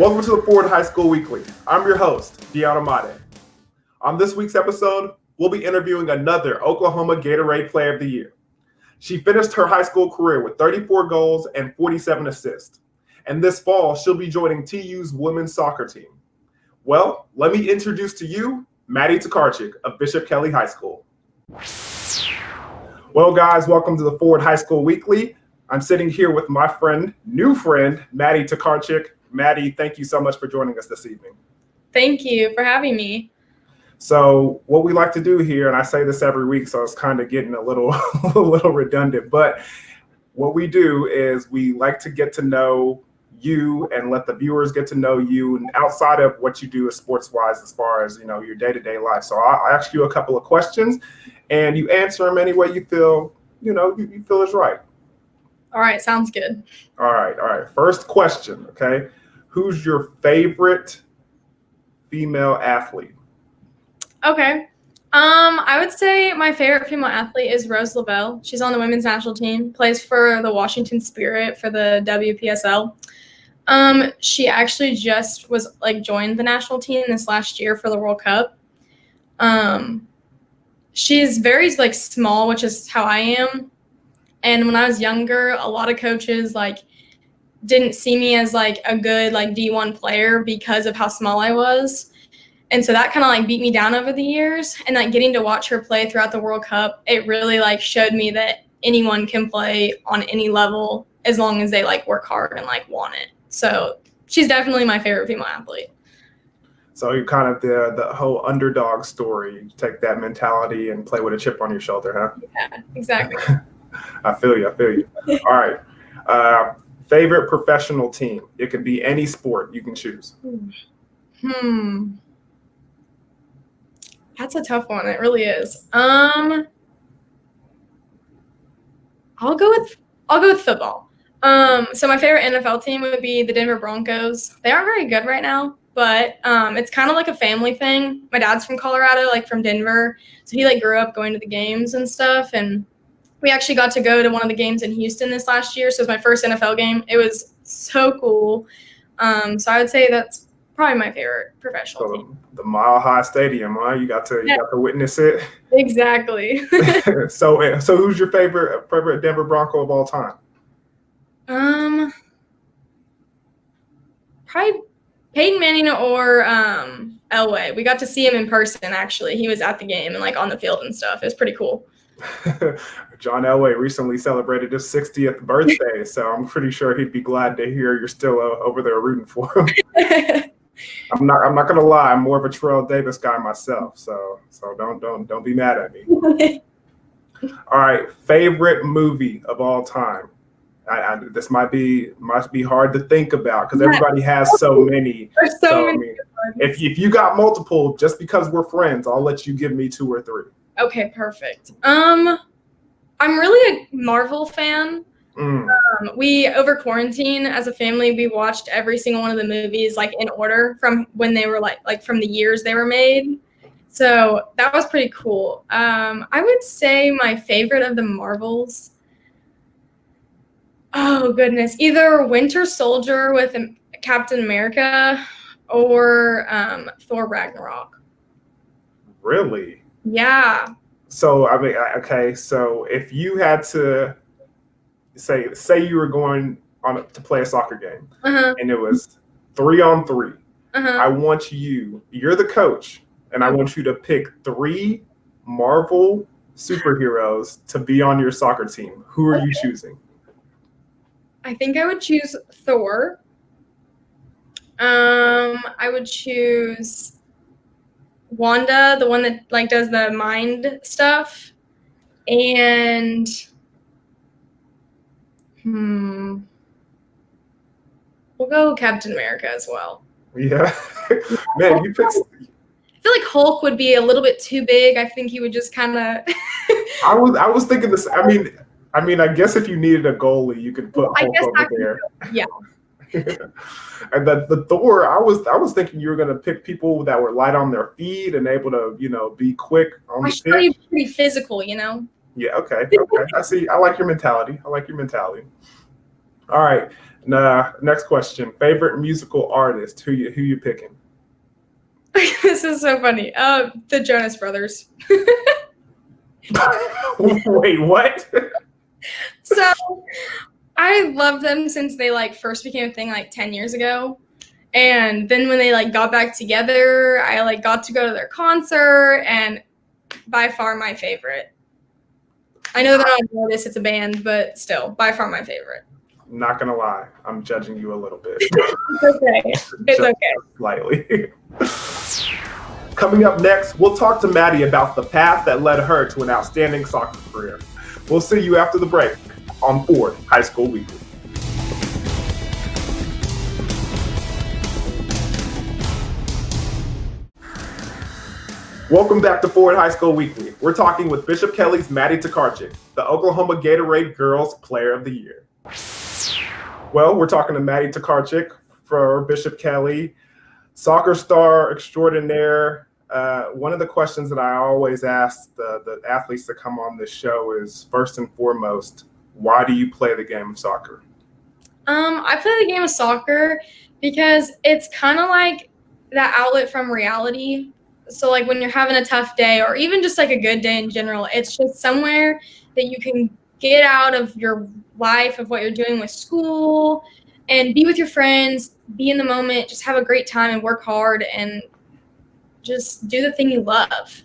Welcome to the Ford High School Weekly. I'm your host, Maddie. On this week's episode, we'll be interviewing another Oklahoma Gatorade Player of the Year. She finished her high school career with 34 goals and 47 assists. And this fall, she'll be joining TU's women's soccer team. Well, let me introduce to you Maddie Tokarchik of Bishop Kelley High School. Well, guys, welcome to the Ford High School Weekly. I'm sitting here with my new friend, Maddie Tokarchik. Maddie, thank you so much for joining us this evening. Thank you for having me. So what we like to do here, and I say this every week, so it's kind of getting a little redundant, but what we do is we like to get to know you and let the viewers get to know you, and outside of what you do sports-wise as far as, your day-to-day life. So I'll ask you a couple of questions, and you answer them any way you feel, you feel is right. All right, sounds good. All right. First question, okay? Who's your favorite female athlete? Okay. I would say my favorite female athlete is Rose Lavelle. She's on the women's national team, plays for the Washington Spirit for the WPSL. She actually just joined the national team this last year for the World Cup. She's very small, which is how I am. And when I was younger, a lot of coaches didn't see me as a good D1 player because of how small I was. And so that kind of beat me down over the years. And getting to watch her play throughout the World Cup, it really showed me that anyone can play on any level as long as they work hard and want it. So she's definitely my favorite female athlete. So you're kind of the whole underdog story. You take that mentality and play with a chip on your shoulder, huh? Yeah, exactly. I feel you. All right. Favorite professional team? It could be any sport you can choose. That's a tough one. It really is. I'll go with football. So my favorite NFL team would be the Denver Broncos. They aren't very good right now, but it's kind of like a family thing. My dad's from Colorado, from Denver, so he grew up going to the games and stuff, and we actually got to go to one of the games in Houston this last year. So it was my first NFL game. It was so cool. So I would say that's probably my favorite professional team. The Mile High Stadium, huh? You got to witness it. Exactly. So who's your favorite Denver Bronco of all time? Probably Peyton Manning or Elway. We got to see him in person, actually. He was at the game and on the field and stuff. It was pretty cool. John Elway recently celebrated his 60th birthday, so I'm pretty sure he'd be glad to hear you're still over there rooting for him. I'm not gonna lie, I'm more of a Terrell Davis guy myself, so don't be mad at me. All right, favorite movie of all time. This must be hard to think about because everybody has so many. There's so many. If you got multiple, just because we're friends, I'll let you give me 2 or 3. Okay, perfect. I'm really a Marvel fan. We, over quarantine, as a family, we watched every single one of the movies in order from when they were from the years they were made. So that was pretty cool. I would say my favorite of the Marvels. Oh goodness, either Winter Soldier with Captain America or Thor Ragnarok. Really? Yeah. So so if you had to say you were going to play a soccer game, and it was 3-on-3, I want you're the coach, and I want you to pick 3 Marvel superheroes to be on your soccer team. Who are you choosing? I think I would choose Thor. I would choose Wanda, the one that does the mind stuff, and we'll go Captain America as well. Yeah, man, you picked. I feel like Hulk would be a little bit too big. I think he would just kind of. I was thinking this. I guess if you needed a goalie, you could put Hulk over there. Yeah. And the Thor, I was thinking you were gonna pick people that were light on their feet and able to, be quick on the pitch. I should be pretty physical, Yeah. Okay. I see. I like your mentality. All right. Next question. Favorite musical artist? Who you picking? This is so funny. The Jonas Brothers. Wait, what? So I loved them since they like first became a thing like 10 years ago. And then when they like got back together, I like got to go to their concert, and by far my favorite. I know that I don't know this, it's a band, but still, by far my favorite. Not gonna lie, I'm judging you a little bit. It's okay. It's okay. Slightly. Coming up next, we'll talk to Maddie about the path that led her to an outstanding soccer career. We'll see you after the break on Ford High School Weekly. Welcome back to Ford High School Weekly. We're talking with Bishop Kelley's Maddie Tokarchik, the Oklahoma Gatorade Girls Player of the Year. Well, we're talking to Maddie Tokarchik for Bishop Kelley, soccer star extraordinaire. One of the questions that I always ask the athletes that come on this show is, first and foremost, why do you play the game of soccer? I play the game of soccer because it's kind of like that outlet from reality. So like when you're having a tough day, or even just like a good day in general, it's just somewhere that you can get out of your life of what you're doing with school and be with your friends, be in the moment, just have a great time and work hard and just do the thing you love.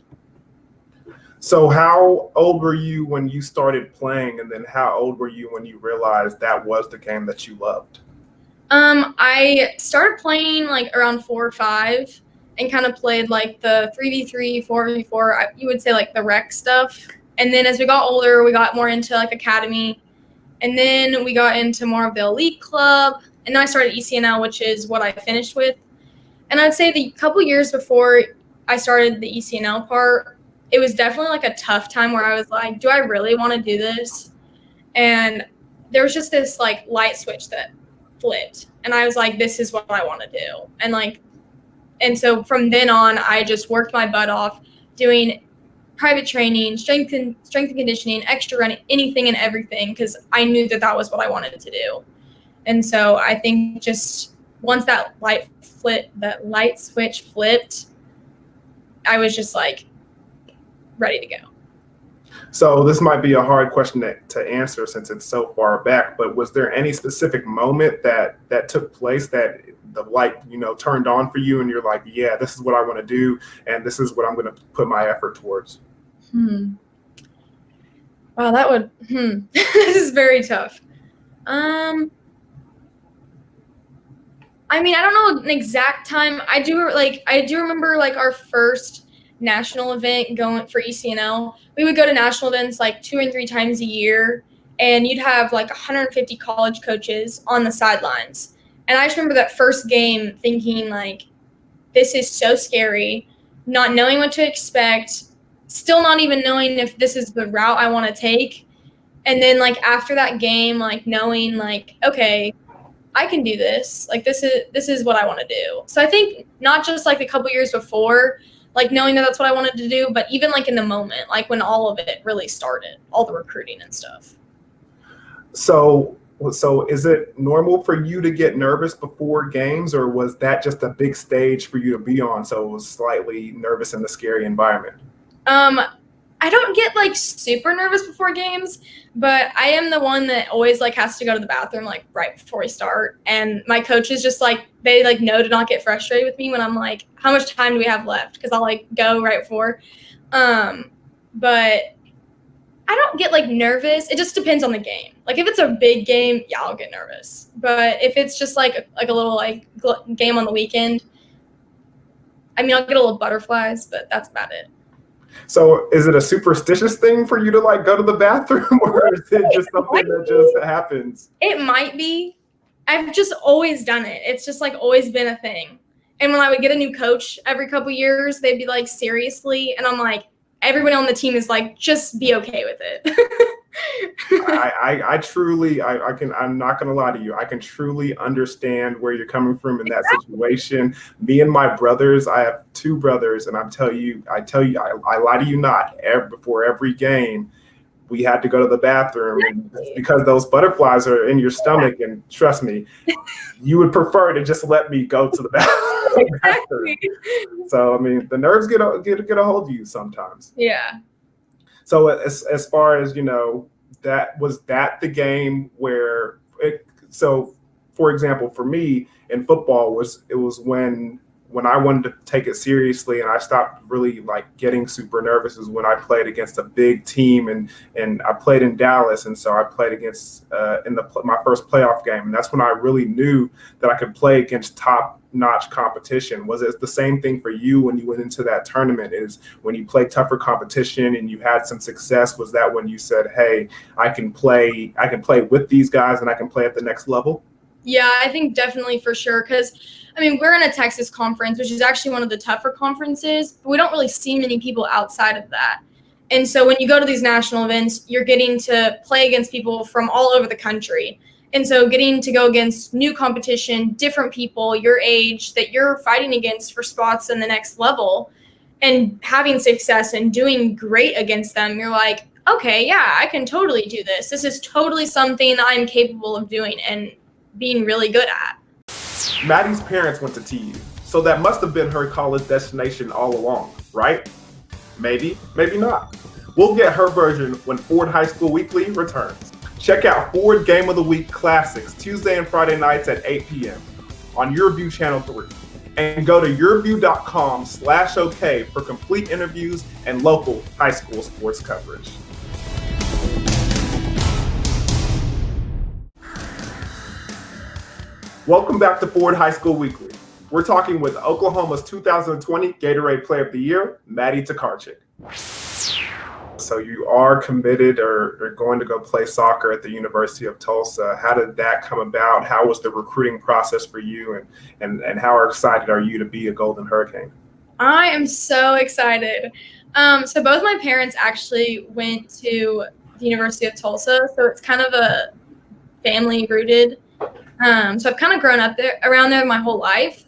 So how old were you when you started playing, and then how old were you when you realized that was the game that you loved? I started playing like around 4 or 5 and kind of played like the 3v3, 4v4, you would say like the rec stuff. And then as we got older, we got more into like academy. And then we got into more of the elite club. And then I started ECNL, which is what I finished with. And I'd say the couple years before I started the ECNL part, it was definitely like a tough time where I was like, do I really want to do this? And there was just this like light switch that flipped. And I was like, this is what I want to do. And so from then on, I just worked my butt off doing private training, strength and conditioning, extra running, anything and everything, because I knew that was what I wanted to do. And so I think just once that light switch flipped, I was just like ready to go. So this might be a hard question to answer since it's so far back, but was there any specific moment that took place that the light, turned on for you and you're like, yeah, this is what I want to do and this is what I'm going to put my effort towards? Wow, this is very tough. I mean, I don't know an exact time. I do remember like our first national event going for ECNL. We would go to national events like 2 and 3 times a year, and you'd have like 150 college coaches on the sidelines. And I just remember that first game thinking like, this is so scary, not knowing what to expect, still not even knowing if this is the route I want to take. And then like after that game, like knowing like, okay, I can do this. Like this is what I want to do. So I think not just like a couple years before, like knowing that that's what I wanted to do, but even like in the moment, like when all of it really started, all the recruiting and stuff. So is it normal for you to get nervous before games, or was that just a big stage for you to be on, so it was slightly nervous in the scary environment? I don't get like super nervous before games, but I am the one that always like has to go to the bathroom like right before we start. And my coaches just like, they like know to not get frustrated with me when I'm like, how much time do we have left? Because I'll like go right before. But I don't get like nervous. It just depends on the game. Like if it's a big game, yeah, I'll get nervous. But if it's just like a little like game on the weekend, I mean, I'll get a little butterflies, but that's about it. So is it a superstitious thing for you to like go to the bathroom, or is it just something that just happens? It might be. I've just always done it. It's just like always been a thing. And when I would get a new coach every couple years, they'd be like, seriously? And I'm like, everybody on the team is like, just be okay with it. I truly, I'm not going to lie to you. I can truly understand where you're coming from in that situation. Me and my brothers, I have 2 brothers, and I tell you, I lie to you not. Before every game, we had to go to the bathroom, and because those butterflies are in your stomach, and trust me, you would prefer to just let me go to the bathroom. Exactly. So I mean, the nerves get a hold of you sometimes. Yeah. So as far as, you know, that was that the game where it, so for example, for me in football it was when I wanted to take it seriously and I stopped really like getting super nervous is when I played against a big team, and I played in Dallas, and so I played against in my first playoff game, and that's when I really knew that I could play against top-notch competition. Was it the same thing for you when you went into that tournament? Is when you played tougher competition and you had some success, was that when you said, "Hey, I can play with these guys and I can play at the next level"? Yeah, I think definitely for sure, because I mean, we're in a Texas conference, which is actually one of the tougher conferences, but we don't really see many people outside of that. And so when you go to these national events, you're getting to play against people from all over the country. And so getting to go against new competition, different people your age that you're fighting against for spots in the next level, and having success and doing great against them, you're like, okay, yeah, I can totally do this. This is totally something I'm capable of doing and being really good at. Maddie's parents went to TU, so that must have been her college destination all along, right? Maybe, maybe not. We'll get her version when Ford High School Weekly returns. Check out Ford Game of the Week Classics Tuesday and Friday nights at 8 p.m. on YurView Channel 3. And go to yourview.com/OK for complete interviews and local high school sports coverage. Welcome back to Ford High School Weekly. We're talking with Oklahoma's 2020 Gatorade Player of the Year, Maddie Tokarchik. So you are committed or going to go play soccer at the University of Tulsa. How did that come about? How was the recruiting process for you? And how excited are you to be a Golden Hurricane? I am so excited. So both my parents actually went to the University of Tulsa, so it's kind of a family rooted. So I've kind of grown up around there my whole life.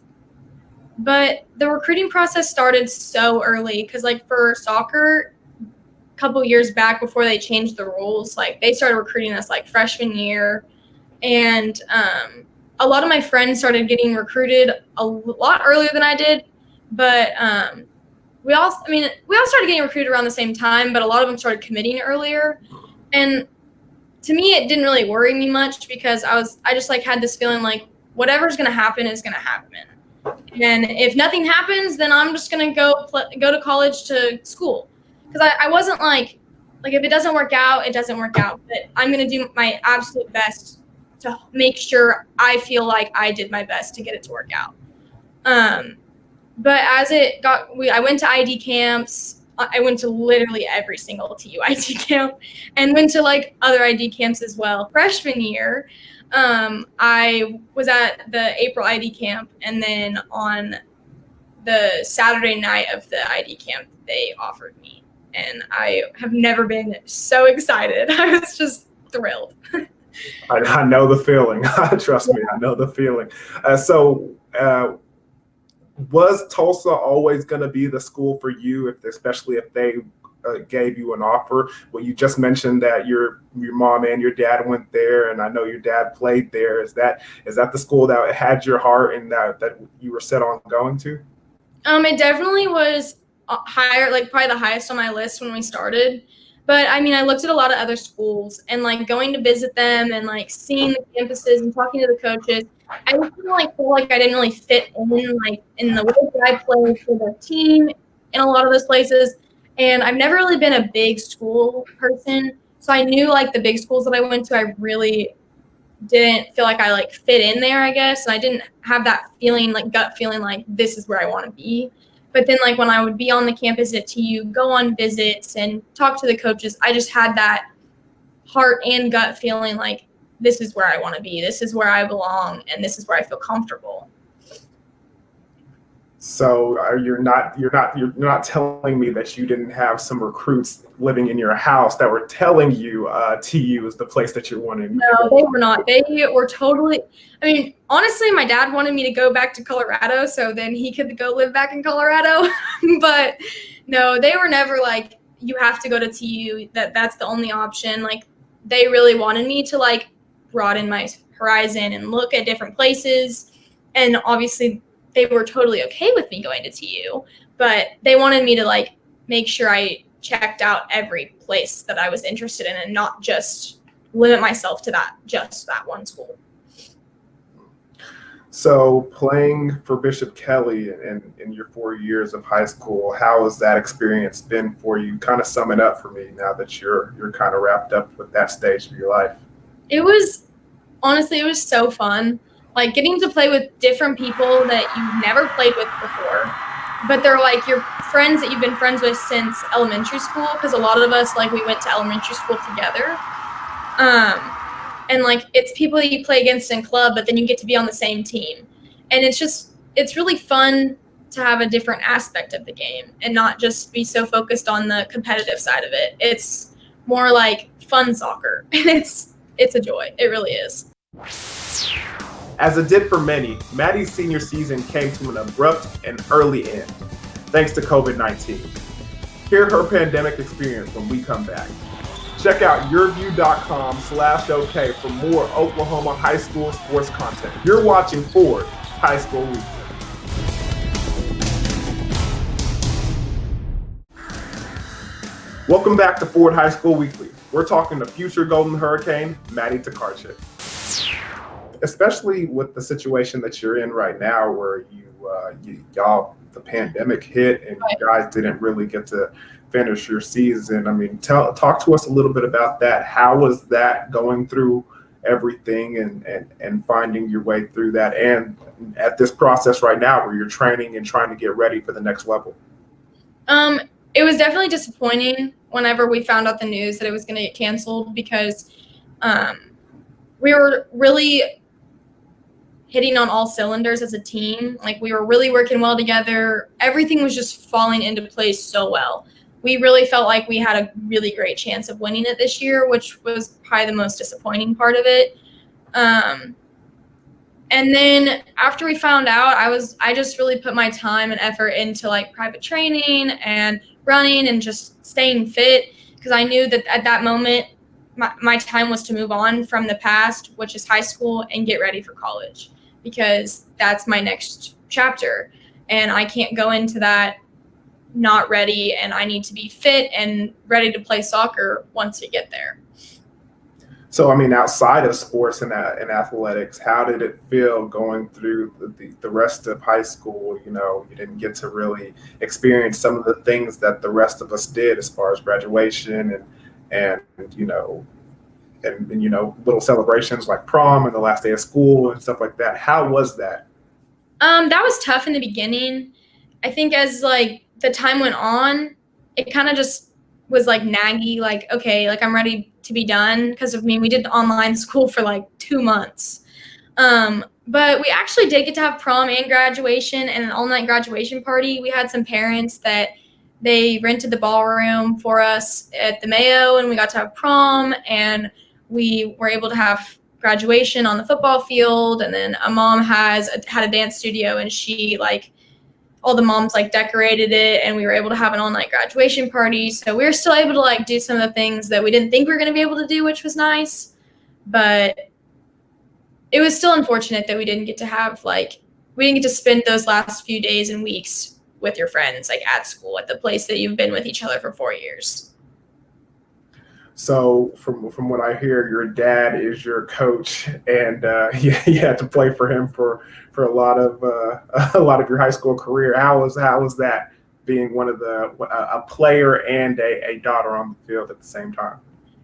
But the recruiting process started so early because, like, for soccer, a couple years back before they changed the rules, like, they started recruiting us, like, freshman year. And a lot of my friends started getting recruited a lot earlier than I did. But we all started getting recruited around the same time, but a lot of them started committing earlier. And to me, it didn't really worry me much because I just like had this feeling like whatever's going to happen is going to happen. And if nothing happens, then I'm just going to go to college to school. Because I wasn't like if it doesn't work out, it doesn't work out. But I'm going to do my absolute best to make sure I feel like I did my best to get it to work out. But as I went to ID camps. I went to literally every single TU ID camp and went to like other ID camps as well. Freshman year, I was at the April ID camp, and then on the Saturday night of the ID camp, they offered me. And I have never been so excited. I was just thrilled. I know the feeling. Trust me, I know the feeling. Was Tulsa always going to be the school for you, especially if they gave you an offer? Well, you just mentioned that your mom and your dad went there, and I know your dad played there. Is that the school that had your heart and that you were set on going to? It definitely was higher, like probably the highest on my list when we started. But I mean, I looked at a lot of other schools and like going to visit them and like seeing the campuses and talking to the coaches. I just feel like I didn't really fit in the way that I played for the team in a lot of those places. And I've never really been a big school person. So I knew like the big schools that I went to, I really didn't feel like I like fit in there, I guess. And I didn't have that feeling, like gut feeling like this is where I want to be. But then like when I would be on the campus at TU, go on visits and talk to the coaches, I just had that heart and gut feeling like this is where I want to be. This is where I belong, and this is where I feel comfortable. So you're not telling me that you didn't have some recruits living in your house that were telling you TU is the place that you're wanting? No, they were not. They were totally. I mean, honestly, my dad wanted me to go back to Colorado, so then he could go live back in Colorado. But no, they were never like, you have to go to TU, that's the only option. Like, they really wanted me to like broaden my horizon and look at different places. And obviously they were totally okay with me going to TU, but they wanted me to like make sure I checked out every place that I was interested in and not just limit myself to just that one school. So playing for Bishop Kelley in your 4 years of high school, how has that experience been for you? Kind of sum it up for me now that you're kind of wrapped up with that stage of your life. It was so fun. Like, getting to play with different people that you've never played with before, but they're like your friends that you've been friends with since elementary school, because a lot of us, like, we went to elementary school together. And like, it's people that you play against in club, but then you get to be on the same team. And it's really fun to have a different aspect of the game and not just be so focused on the competitive side of it. It's more like fun soccer. And it's a joy. It really is. As it did for many, Maddie's senior season came to an abrupt and early end, thanks to COVID-19. Hear her pandemic experience when we come back. Check out YurView.com/OK for more Oklahoma high school sports content. You're watching Ford High School Weekly. Welcome back to Ford High School Weekly. We're talking to future Golden Hurricane, Maddie Tokarchik. Especially with the situation that you're in right now, where y'all, the pandemic hit and you guys didn't really get to finish your season. I mean, talk to us a little bit about that. How was that, going through everything and finding your way through that, and at this process right now where you're training and trying to get ready for the next level? It was definitely disappointing whenever we found out the news that it was going to get canceled, because we were really hitting on all cylinders as a team. Like, we were really working well together. Everything was just falling into place so well. We really felt like we had a really great chance of winning it this year, which was probably the most disappointing part of it. And then after we found out, I just really put my time and effort into like private training and running and just staying fit, because I knew that at that moment my time was to move on from the past, which is high school, and get ready for college, because that's my next chapter. And I can't go into that not ready, and I need to be fit and ready to play soccer once we get there. So, I mean, outside of sports and athletics, how did it feel going through the rest of high school? You know, you didn't get to really experience some of the things that the rest of us did, as far as graduation and little celebrations like prom and the last day of school and stuff like that. How was that? That was tough in the beginning. I think as like the time went on, it kind of just was like naggy, like, okay, like I'm ready to be done, because of me, we did online school for like 2 months. But we actually did get to have prom and graduation and an all-night graduation party. We had some parents that they rented the ballroom for us at the Mayo, and we got to have prom, and we were able to have graduation on the football field. And then a mom had a dance studio, and she all the moms decorated it, and we were able to have an all-night graduation party. So we were still able to do some of the things that we didn't think we were going to be able to do, which was nice. But it was still unfortunate that we didn't get to spend those last few days and weeks with your friends at school, at the place that you've been with each other for 4 years. So from what I hear, your dad is your coach, and you had to play for him for a lot of your high school career. How was that, being one of a player and a daughter on the field at the same time?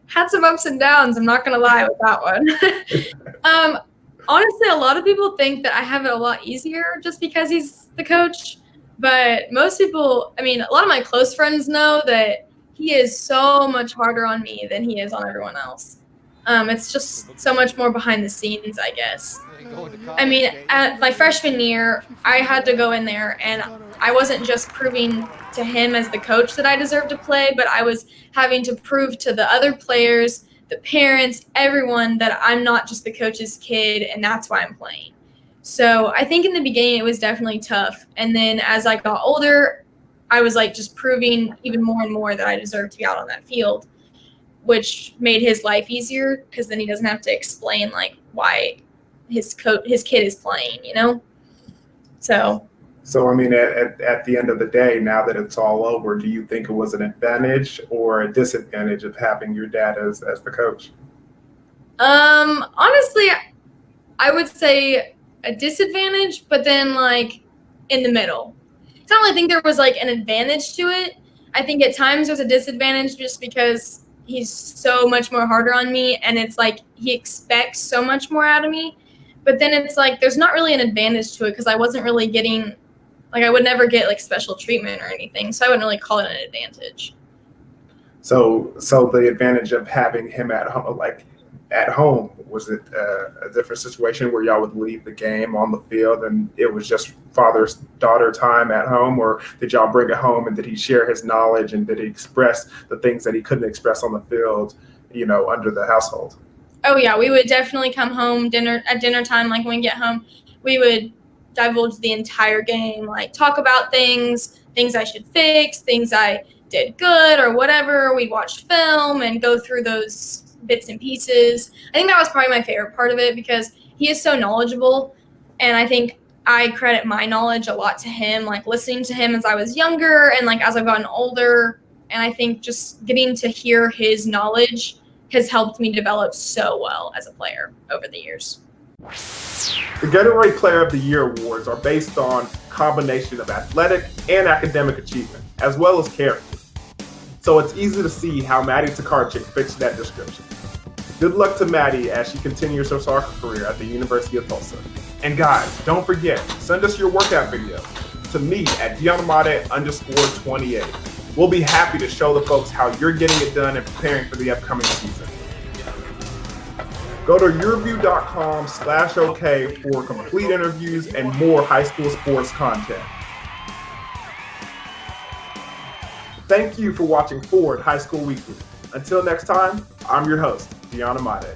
Had some ups and downs. I'm not gonna lie with that one. Honestly, a lot of people think that I have it a lot easier just because he's the coach, but most people, a lot of my close friends know that he is so much harder on me than he is on everyone else. It's just so much more behind the scenes, I guess. At my freshman year, I had to go in there, and I wasn't just proving to him as the coach that I deserved to play, but I was having to prove to the other players, the parents, everyone, that I'm not just the coach's kid, and that's why I'm playing. So I think in the beginning it was definitely tough. And then as I got older, I was like just proving even more and more that I deserved to be out on that field, which made his life easier because then he doesn't have to explain like why his kid is playing, you know? So I mean, at the end of the day, now that it's all over, do you think it was an advantage or a disadvantage of having your dad as the coach? Honestly, I would say a disadvantage, but then like in the middle. I don't really think there was like an advantage to it. I think at times there's a disadvantage just because he's so much more harder on me, and it's like he expects so much more out of me. But then it's like there's not really an advantage to it because I wasn't really getting, like, I would never get like special treatment or anything, so I wouldn't really call it an advantage. So the advantage of having him at home, was it a different situation where y'all would leave the game on the field and it was just father-daughter time at home, or did y'all bring it home and did he share his knowledge and did he express the things that he couldn't express on the field, under the household? Oh yeah, we would definitely come home at dinner time. Like when we get home, we would divulge the entire game, like talk about things I should fix, things I did good or whatever. We'd watch film and go through those bits and pieces. I think that was probably my favorite part of it because he is so knowledgeable, and I think I credit my knowledge a lot to him, like listening to him as I was younger and like as I've gotten older, and I think just getting to hear his knowledge has helped me develop so well as a player over the years. The Gatorade Player of the Year awards are based on a combination of athletic and academic achievement, as well as character. So it's easy to see how Maddie Tokarchik fits that description. Good luck to Maddie as she continues her soccer career at the University of Tulsa. And guys, don't forget, send us your workout video to me at _28. We'll be happy to show the folks how you're getting it done and preparing for the upcoming season. Go to YurView.com/OK for complete interviews and more high school sports content. Thank you for watching Ford High School Weekly. Until next time, I'm your host, Maddie.